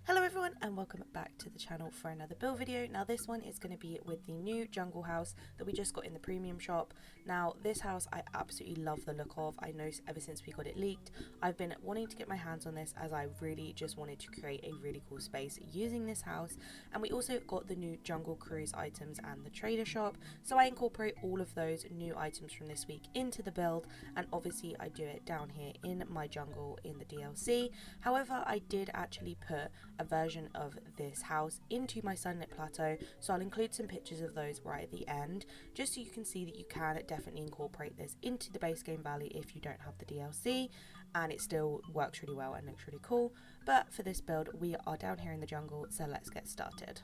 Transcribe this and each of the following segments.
Hello everyone and welcome back to the channel for another build video. Now this one is going to be with the new jungle house that we just got in the premium shop. Now this house I absolutely love the look of. I know ever since we got it leaked I've been wanting to get my hands on this, as I really just wanted to create a really cool space using this house. And we also got the new jungle cruise items and the trader shop, so I incorporate all of those new items from this week into the build, and obviously I do it down here in my jungle in the DLC. However, I did actually put a version of this house into my sunlit plateau, so I'll include some pictures of those right at the end, just so you can see that you can definitely incorporate this into the base game valley if you don't have the DLC, and it still works really well and looks really cool. But for this build we are down here in the jungle, so let's get started.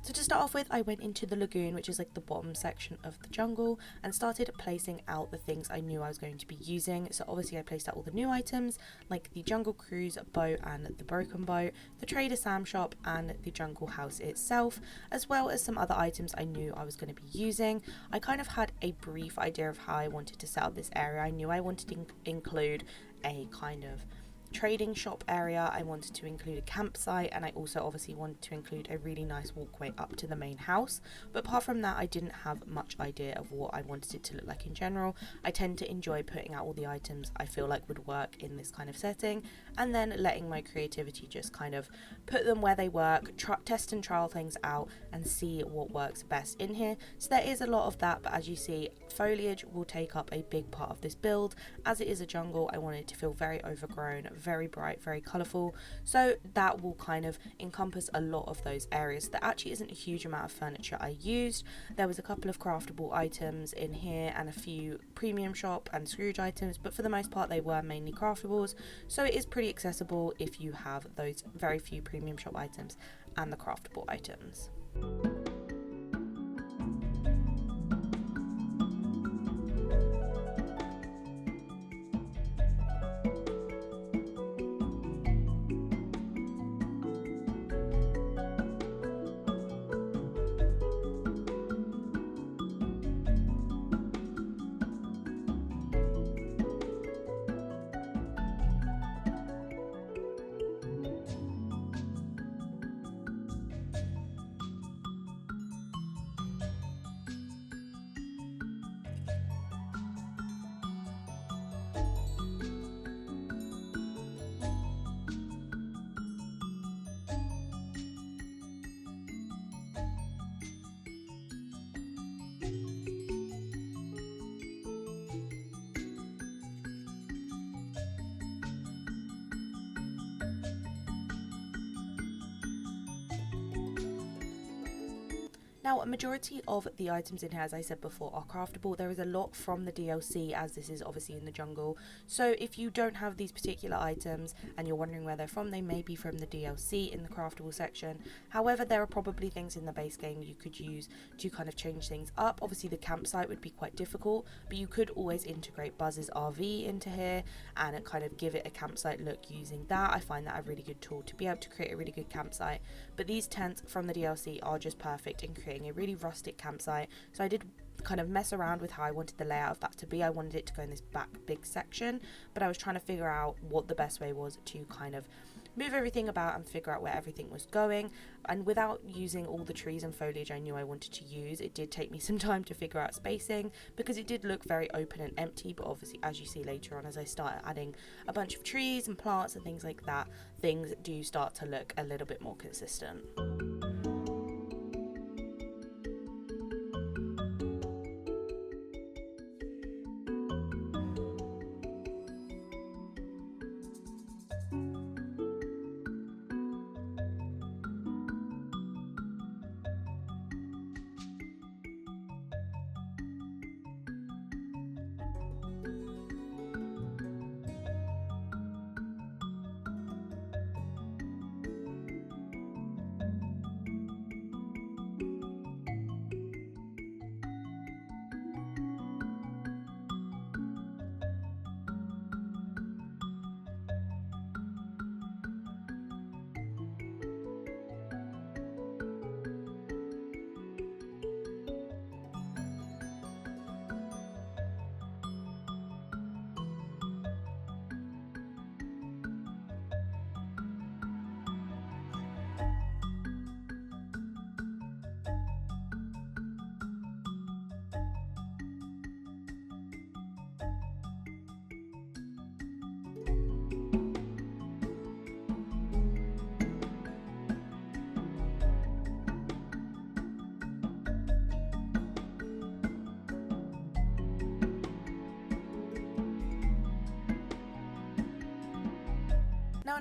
So to start off with, I went into the lagoon, which is like the bottom section of the jungle, and started placing out the things I knew I was going to be using. So obviously I placed out all the new items like the jungle cruise boat and the broken boat, the trader Sam shop and the jungle house itself, as well as some other items I knew I was going to be using. I kind of had a brief idea of how I wanted to set up this area. I knew I wanted to include a kind of trading shop area, I wanted to include a campsite, and I also obviously wanted to include a really nice walkway up to the main house. But apart from that, I didn't have much idea of what I wanted it to look like in general. I tend to enjoy putting out all the items I feel like would work in this kind of setting, and then letting my creativity just kind of put them where they work, test and trial things out and see what works best in here. So there is a lot of that, but as you see, foliage will take up a big part of this build. As it is a jungle, I wanted it to feel very overgrown, very bright, very colourful, so that will kind of encompass a lot of those areas. There actually isn't a huge amount of furniture I used. There was a couple of craftable items in here and a few premium shop and Scrooge items, but for the most part they were mainly craftables, so it is pretty accessible if you have those very few premium shop items and the craftable items. Now, a majority of the items in here, as I said before, are craftable. There is a lot from the DLC, as this is obviously in the jungle. So if you don't have these particular items and you're wondering where they're from, they may be from the DLC in the craftable section. However, there are probably things in the base game you could use to kind of change things up. Obviously the campsite would be quite difficult, but you could always integrate Buzz's RV into here and kind of give it a campsite look using that. I find that a really good tool to be able to create a really good campsite. But these tents from the DLC are just perfect in creating a really rustic campsite. So I did kind of mess around with how I wanted the layout of that to be. I wanted it to go in this back big section, but I was trying to figure out what the best way was to kind of move everything about and figure out where everything was going. And without using all the trees and foliage I knew I wanted to use, it did take me some time to figure out spacing, because it did look very open and empty. But obviously, as you see later on, as I start adding a bunch of trees and plants and things like that, things do start to look a little bit more consistent.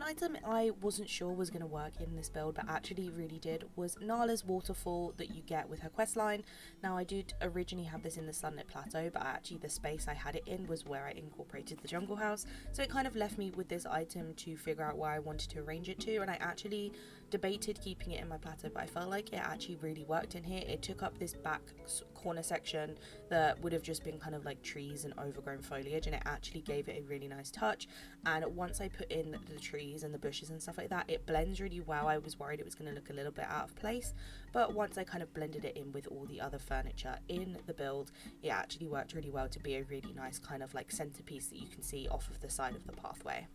item I wasn't sure was going to work in this build, but actually really did, was Nala's waterfall that you get with her questline. Now I did originally have this in the Sunlit Plateau, but actually the space I had it in was where I incorporated the jungle house, so it kind of left me with this item to figure out where I wanted to arrange it to, and I actually debated keeping it in my plateau, but I felt like it actually really worked in here. It took up this back corner section that would have just been kind of like trees and overgrown foliage, and it actually gave it a really nice touch. And once I put in the trees and the bushes and stuff like that, it blends really well. I was worried it was going to look a little bit out of place, but once I kind of blended it in with all the other furniture in the build, it actually worked really well to be a really nice kind of like centerpiece that you can see off of the side of the pathway.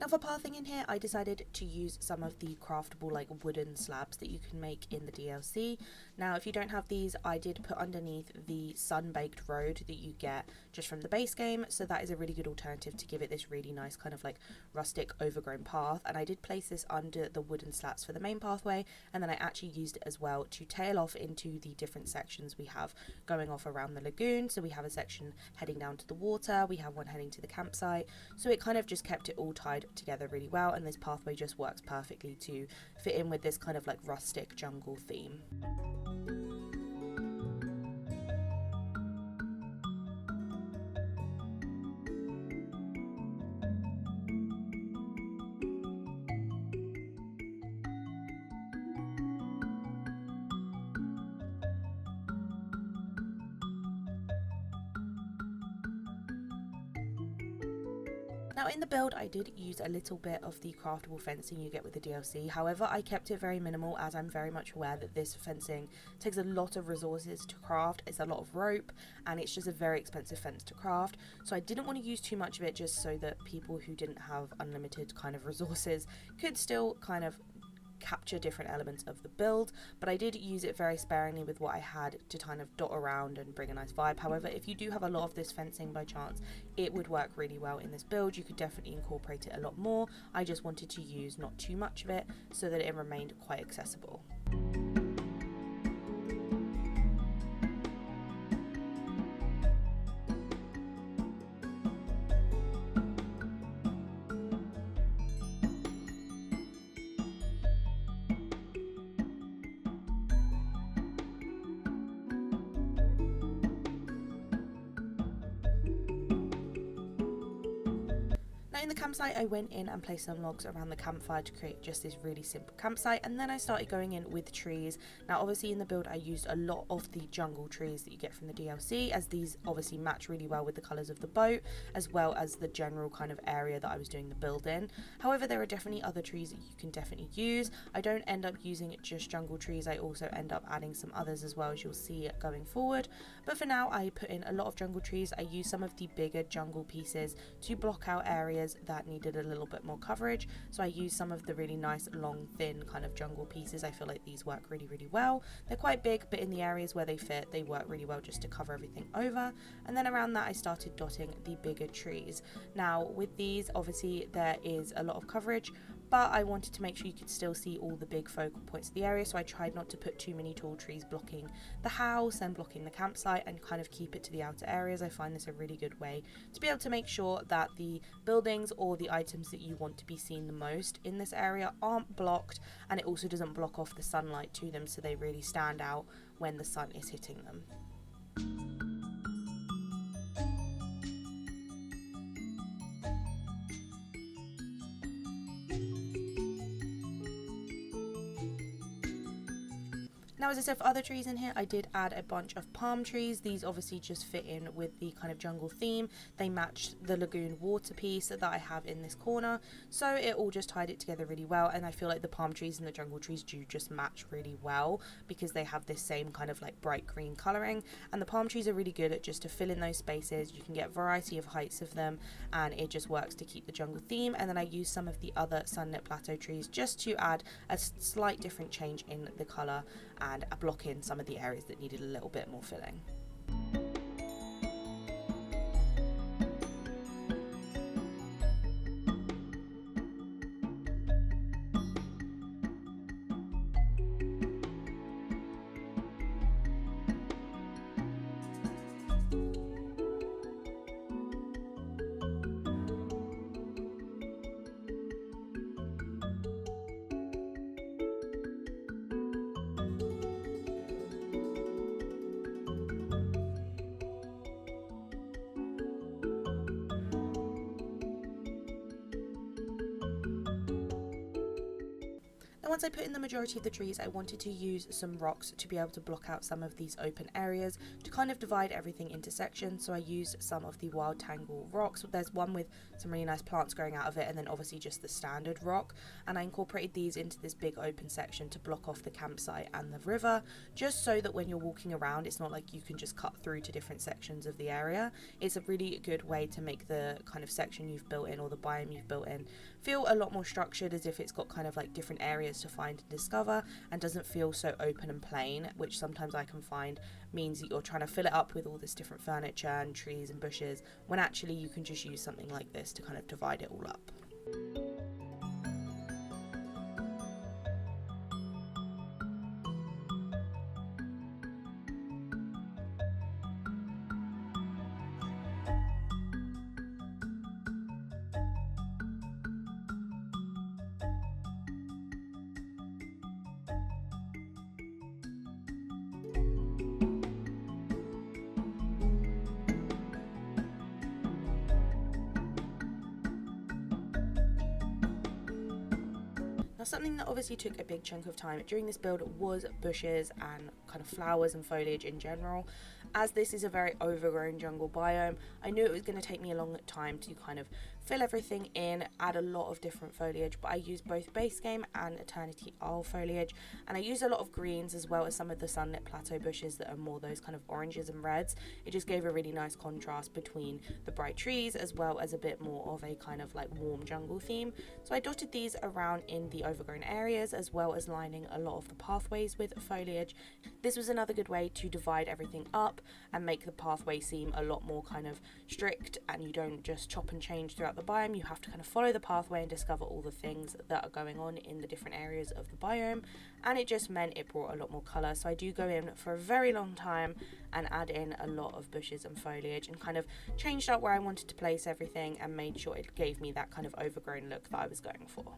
Now for pathing in here, I decided to use some of the craftable like wooden slabs that you can make in the DLC. Now if you don't have these, I did put underneath the sun-baked road that you get just from the base game, so that is a really good alternative to give it this really nice kind of like rustic overgrown path. And I did place this under the wooden slats for the main pathway, and then I actually used it as well to tail off into the different sections we have going off around the lagoon. So we have a section heading down to the water, we have one heading to the campsite, so it kind of just kept it all tied together really well, and this pathway just works perfectly to fit in with this kind of like rustic jungle theme. Now in the build I did use a little bit of the craftable fencing you get with the DLC, however I kept it very minimal as I'm very much aware that this fencing takes a lot of resources to craft. It's a lot of rope and it's just a very expensive fence to craft, so I didn't want to use too much of it just so that people who didn't have unlimited kind of resources could still kind of capture different elements of the build, but I did use it very sparingly with what I had to kind of dot around and bring a nice vibe. However, if you do have a lot of this fencing by chance, it would work really well in this build. You could definitely incorporate it a lot more. I just wanted to use not too much of it so that it remained quite accessible. In the campsite, I went in and placed some logs around the campfire to create just this really simple campsite, and then I started going in with trees. Now obviously in the build I used a lot of the jungle trees that you get from the DLC, as these obviously match really well with the colours of the boat as well as the general kind of area that I was doing the build in. However, there are definitely other trees that you can definitely use. I don't end up using just jungle trees, I also end up adding some others as well, as you'll see going forward. But for now I put in a lot of jungle trees. I used some of the bigger jungle pieces to block out areas that needed a little bit more coverage, so I used some of the really nice long thin kind of jungle pieces. I feel like these work really well. They're quite big, but in the areas where they fit they work really well just to cover everything over. And then around that I started dotting the bigger trees. Now with these obviously there is a lot of coverage, but I wanted to make sure you could still see all the big focal points of the area, so I tried not to put too many tall trees blocking the house and blocking the campsite, and kind of keep it to the outer areas. I find this a really good way to be able to make sure that the buildings or the items that you want to be seen the most in this area aren't blocked, and it also doesn't block off the sunlight to them, so they really stand out when the sun is hitting them. Now, as I said, for other trees in here, I did add a bunch of palm trees. These obviously just fit in with the kind of jungle theme. They match the lagoon water piece that I have in this corner, so it all just tied it together really well. And I feel like the palm trees and the jungle trees do just match really well because they have this same kind of like bright green colouring, and the palm trees are really good at just to fill in those spaces. You can get a variety of heights of them, and it just works to keep the jungle theme. And then I used some of the other sunlit plateau trees just to add a slight different change in the colour and block in some of the areas that needed a little bit more filling. Once I put in the majority of the trees, I wanted to use some rocks to be able to block out some of these open areas to kind of divide everything into sections. So I used some of the wild tangle rocks. There's one with some really nice plants growing out of it, and then obviously just the standard rock, and I incorporated these into this big open section to block off the campsite and the river, just so that when you're walking around, it's not like you can just cut through to different sections of the area. It's a really good way to make the kind of section you've built in, or the biome you've built in, feel a lot more structured, as if it's got kind of like different areas to find and discover, and doesn't feel so open and plain, which sometimes I can find means that you're trying to fill it up with all this different furniture and trees and bushes, when actually you can just use something like this to kind of divide it all up. Now, something that obviously took a big chunk of time during this build was bushes and kind of flowers and foliage in general. As this is a very overgrown jungle biome, I knew it was going to take me a long time to kind of fill everything in, add a lot of different foliage, but I used both base game and Eternity Isle foliage, and I used a lot of greens as well as some of the sunlit plateau bushes that are more those kind of oranges and reds. It just gave a really nice contrast between the bright trees as well as a bit more of a kind of like warm jungle theme. So I dotted these around in the overgrown areas, as well as lining a lot of the pathways with foliage. This was another good way to divide everything up and make the pathway seem a lot more kind of strict, and you don't just chop and change throughout the biome. You have to kind of follow the pathway and discover all the things that are going on in the different areas of the biome, and it just meant it brought a lot more colour. So I do go in for a very long time and add in a lot of bushes and foliage, and kind of changed up where I wanted to place everything and made sure it gave me that kind of overgrown look that I was going for.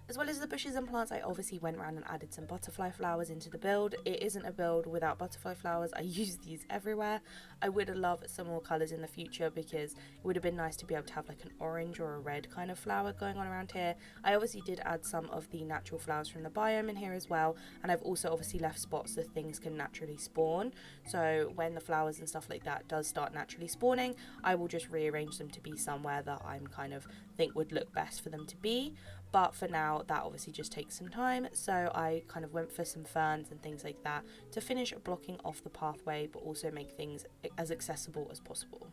As well as the bushes and plants, I obviously went around and added some butterfly flowers into the build. It isn't a build without butterfly flowers. I use these everywhere. I would have loved some more colours in the future, because it would have been nice to be able to have like an orange or a red kind of flower going on around here. I obviously did add some of the natural flowers from the biome in here as well, and I've also obviously left spots that things can naturally spawn. So when the flowers and stuff like that does start naturally spawning, I will just rearrange them to be somewhere that I'm kind of think would look best for them to be. But for now, that obviously just takes some time, so I kind of went for some ferns and things like that to finish blocking off the pathway, but also make things as accessible as possible.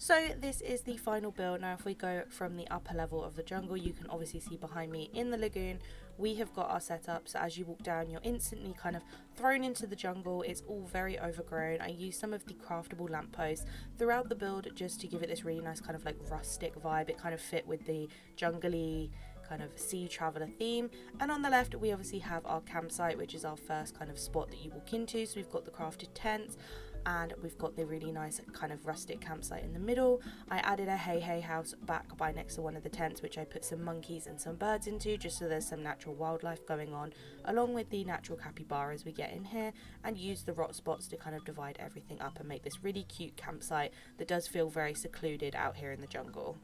So this is the final build. Now if we go from the upper level of the jungle, you can obviously see behind me in the lagoon we have got our setup. So as you walk down, you're instantly kind of thrown into the jungle. It's all very overgrown. I used some of the craftable lampposts throughout the build just to give it this really nice kind of like rustic vibe. It kind of fit with the jungly kind of sea traveler theme. And on the left we obviously have our campsite, which is our first kind of spot that you walk into. So we've got the crafted tents and we've got the really nice kind of rustic campsite in the middle. I added a hay house back by next to one of the tents, which I put some monkeys and some birds into, just so there's some natural wildlife going on, along with the natural capybaras we get in here, and use the rock spots to kind of divide everything up and make this really cute campsite that does feel very secluded out here in the jungle.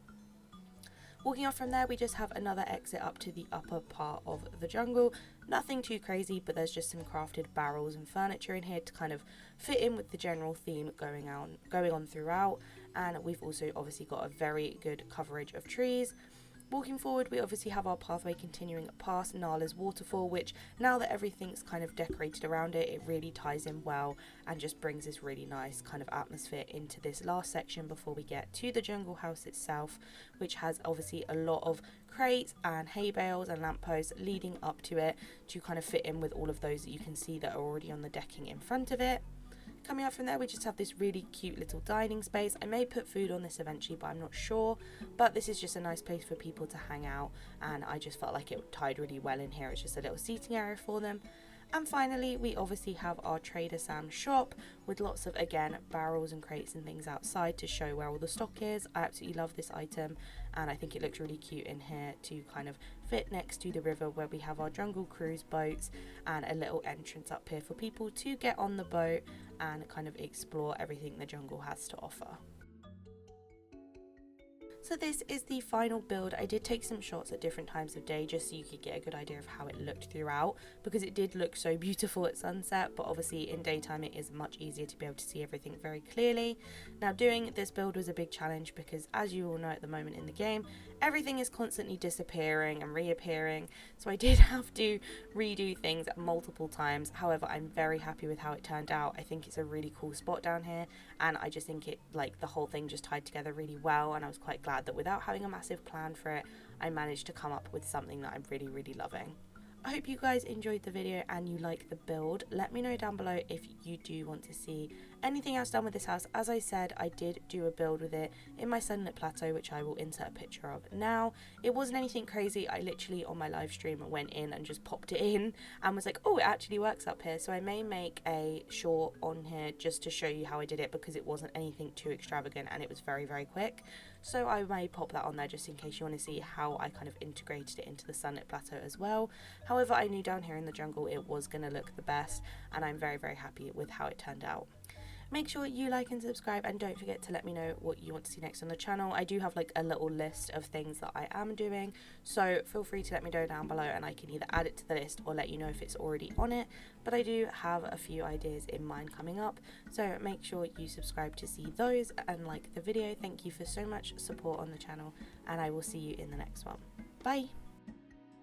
Walking off from there, we just have another exit up to the upper part of the jungle. Nothing too crazy, but there's just some crafted barrels and furniture in here to kind of fit in with the general theme going on throughout. And we've also obviously got a very good coverage of trees. Walking forward, we obviously have our pathway continuing past Nala's waterfall, which now that everything's kind of decorated around it, it really ties in well and just brings this really nice kind of atmosphere into this last section before we get to the jungle house itself, which has obviously a lot of crates and hay bales and lampposts leading up to it to kind of fit in with all of those that you can see that are already on the decking in front of it. Coming up from there, we just have this really cute little dining space. I may put food on this eventually, but I'm not sure. But this is just a nice place for people to hang out, and I just felt like it tied really well in here. It's just a little seating area for them. And finally, we obviously have our Trader Sam's shop with lots of, again, barrels and crates and things outside to show where all the stock is. I absolutely love this item, and I think it looks really cute in here to kind of fit next to the river where we have our jungle cruise boats and a little entrance up here for people to get on the boat and kind of explore everything the jungle has to offer. So this is the final build. I did take some shots at different times of day just so you could get a good idea of how it looked throughout, because it did look so beautiful at sunset, but obviously in daytime it is much easier to be able to see everything very clearly. Now doing this build was a big challenge because, as you all know, at the moment in the game everything is constantly disappearing and reappearing, so I did have to redo things multiple times. However, I'm very happy with how it turned out. I think it's a really cool spot down here, and I just think it, like, the whole thing just tied together really well, and I was quite glad that without having a massive plan for it, I managed to come up with something that I'm really loving. I hope you guys enjoyed the video and you like the build. Let me know down below if you do want to see anything else done with this house. As I said, I did do a build with it in my sunlit plateau, which I will insert a picture of now. It wasn't anything crazy. I literally on my live stream went in and just popped it in and was like, oh, it actually works up here. So I may make a short on here just to show you how I did it, because it wasn't anything too extravagant and it was very quick. So I may pop that on there just in case you want to see how I kind of integrated it into the sunlit plateau as well. However, I knew down here in the jungle it was going to look the best, and I'm very happy with how it turned out. Make sure you like and subscribe, and don't forget to let me know what you want to see next on the channel. I do have like a little list of things that I am doing, so feel free to let me know down below and I can either add it to the list or let you know if it's already on it. But I do have a few ideas in mind coming up, so make sure you subscribe to see those and like the video. Thank you for so much support on the channel, and I will see you in the next one. Bye!